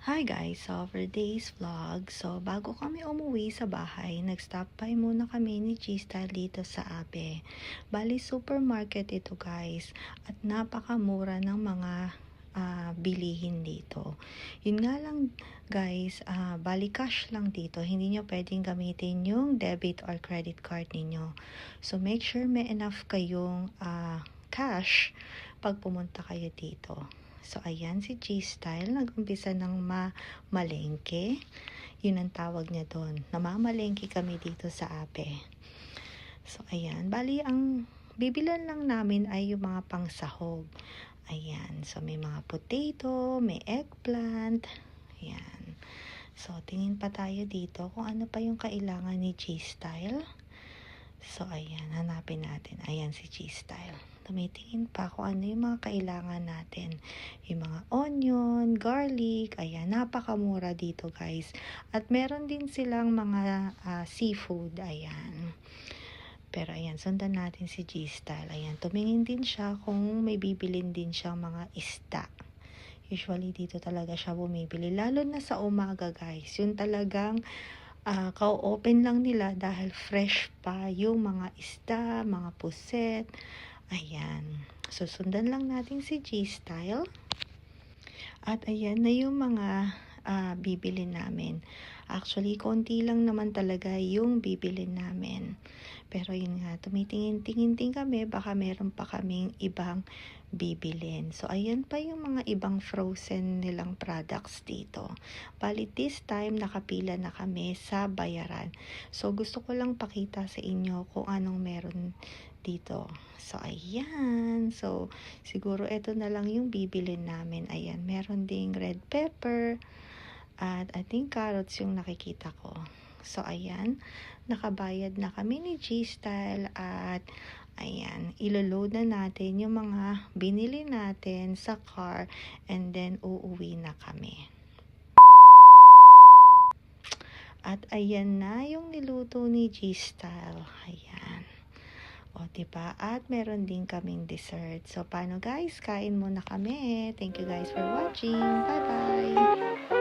Hi guys! So for today's vlog, bago kami umuwi sa bahay, nag-stop by muna kami ni G-Style dito sa Abe. Bali supermarket ito guys, at napakamura ng mga bilihin dito. Yun nga lang guys, bali cash lang dito, hindi nyo pwedeng gamitin yung debit or credit card ninyo. So make sure may enough kayong cash pag pumunta kayo dito. So, ayan si G-Style, nag-umpisa ng mamalengke. Yun ang tawag niya doon. Namamalengke kami dito sa Ape. So, ayan. Bali, ang bibilan lang namin ay yung mga pangsahog. Ayan. So, may mga potato, may eggplant. Ayan. So, tingin pa tayo dito kung ano pa yung kailangan ni G-Style. So, ayan. Hanapin natin. Ayan si G-Style. Tumitingin pa kung ano yung mga kailangan natin. Yung mga onion, garlic, ayan, napakamura dito guys. At meron din silang mga seafood, ayan. Pero ayan, sundan natin si G-Style. Ayan, tumingin din siya kung may bibilin din siyang mga isda. Usually dito talaga siya bumibili. Lalo na sa umaga guys. Yun talagang ka-open lang nila dahil fresh pa yung mga isda, mga puset. Ayan. So, sundan lang natin si G-Style. At ayan na yung mga bibilin namin. Actually, konti lang naman talaga yung bibilin namin. Pero yun nga, tumitingin-tingin din kami, baka meron pa kaming ibang bibilin. So, ayan pa yung mga ibang frozen nilang products dito. Bali, this time, nakapila na kami sa bayaran. So, gusto ko lang pakita sa inyo kung anong meron dito. So, ayan. So, siguro ito na lang yung bibilin namin. Ayan, meron ding red pepper. At I think carrots yung nakikita ko. So, ayan. Nakabayad na kami ni G-Style. At, ayan. Iloload na natin yung mga binili natin sa car. And then, uuwi na kami. At, ayan na yung niluto ni G-Style. Ayan. O, diba? At meron din kaming dessert. So, paano guys? Kain muna kami. Thank you guys for watching. Bye-bye!